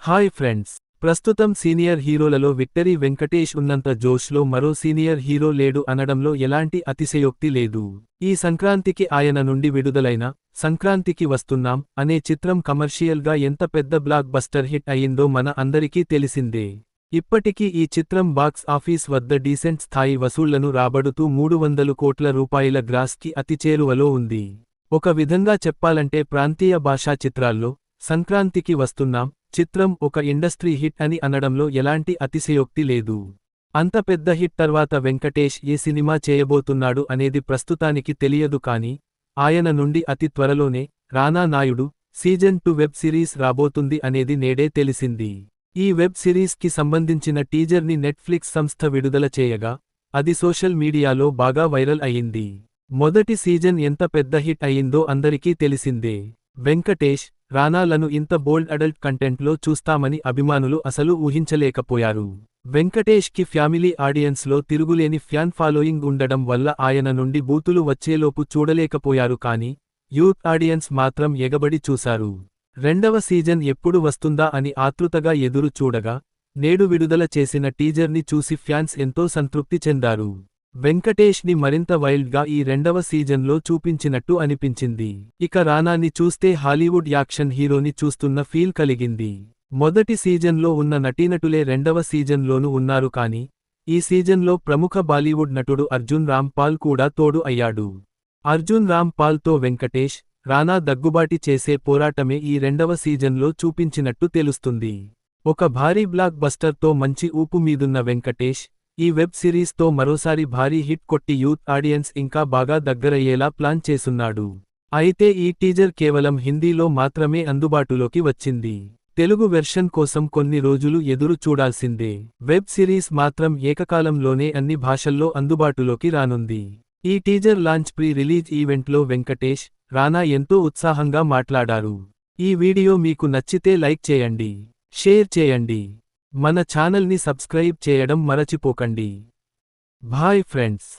Hi friends, ప్రస్తుతం senior హీరోలలో victory Venkatesh ఉన్నంత జోష్లో మరో సీనియర్ హీరో లేడు అనడంలో ఎలాంటి అతిశయోక్తి లేదు. ఈ సంక్రాంతికి ఆయన నుండి విడుదలైన సంక్రాంతికి వస్తున్నాం అనే చిత్రం కమర్షియల్గా ఎంత పెద్ద బ్లాక్ బస్టర్ హిట్ అయిందో మన అందరికీ తెలిసిందే. ఇప్పటికీ ఈ చిత్రం బాక్స్ ఆఫీస్ వద్ద డీసెంట్ స్థాయి వసూళ్లను రాబడుతూ 300 కోట్ల రూపాయల గ్రాస్కి అతి చేరువలో ఉంది. ఒక విధంగా చెప్పాలంటే ప్రాంతీయ భాషా చిత్రాల్లో సంక్రాంతికి వస్తున్నాం చిత్రం ఒక ఇండస్ట్రీ హిట్ అని అనడంలో ఎలాంటి అతిశయోక్తి లేదు. అంత పెద్ద హిట్ తర్వాత వెంకటేష్ ఏ సినిమా చేయబోతున్నాడు అనేది ప్రస్తుతానికి తెలియదు కానీ ఆయన నుండి అతి త్వరలోనే రానా నాయుడు సీజన్ 2 వెబ్ సిరీస్ రాబోతుంది అనేది నేడే తెలిసింది. ఈ వెబ్ సిరీస్కి సంబంధించిన టీజర్ని నెట్ఫ్లిక్స్ సంస్థ విడుదల చేయగా అది సోషల్ మీడియాలో బాగా వైరల్ అయింది. మొదటి సీజన్ ఎంత పెద్ద హిట్ అయిందో అందరికీ తెలిసిందే. వెంకటేష్, రానాలను ఇంత బోల్డ్ అడల్ట్ కంటెంట్లో చూస్తామని అభిమానులు అసలు ఊహించలేకపోయారు. వెంకటేష్కి ఫ్యామిలీ ఆడియన్స్లో తిరుగులేని ఫ్యాన్ ఫాలోయింగ్ ఉండడం వల్ల ఆయన నుండి బూతులు వచ్చేలోపు చూడలేకపోయారు కానీ యూత్ ఆడియన్స్ మాత్రం ఎగబడి చూశారు. రెండవ సీజన్ ఎప్పుడు వస్తుందా అని ఆతృతగా ఎదురు చూడగా నేడు విడుదల చేసిన టీజర్ని చూసి ఫ్యాన్స్ ఎంతో సంతృప్తి చెందారు. వెంకటేష్ని మరింత వైల్డ్గా ఈ రెండవ సీజన్లో చూపించినట్టు అనిపించింది. ఇక రానాని చూస్తే హాలీవుడ్ యాక్షన్ హీరోని చూస్తున్న ఫీల్ కలిగింది. మొదటి సీజన్లో ఉన్న నటీనటులే రెండవ సీజన్లోనూ ఉన్నారు కానీ ఈ సీజన్లో ప్రముఖ బాలీవుడ్ నటుడు అర్జున్ రాంపాల్ కూడా తోడు అయ్యాడు. అర్జున్ రాంపాల్తో వెంకటేష్, రానా దగ్గుబాటి చేసే పోరాటమే ఈ రెండవ సీజన్లో చూపించినట్టు తెలుస్తుంది. ఒక భారీ బ్లాక్ బస్టర్తో మంచి ఊపు మీదున్న వెంకటేష్ ఈ వెబ్ సిరీస్తో మరోసారి భారీ హిట్ కొట్టి యూత్ ఆడియన్స్ ఇంకా బాగా దగ్గరయ్యేలా ప్లాన్ చేసున్నాడు. అయితే ఈ టీజర్ కేవలం హిందీలో మాత్రమే అందుబాటులోకి వచ్చింది. తెలుగు వెర్షన్ కోసం కొన్ని రోజులు ఎదురు చూడాల్సిందే. వెబ్ సిరీస్ మాత్రం ఏకకాలంలోనే అన్ని భాషల్లో అందుబాటులోకి రానుంది. ఈ టీజర్ లాంచ్ ప్రీ రిలీజ్ ఈవెంట్లో వెంకటేష్, రానా ఎంతో ఉత్సాహంగా మాట్లాడారు. ఈ వీడియో మీకు నచ్చితే లైక్ చేయండి, షేర్ చేయండి. మన ఛానల్ని సబ్స్క్రైబ్ చేయడం మరచిపోకండి. Bye friends.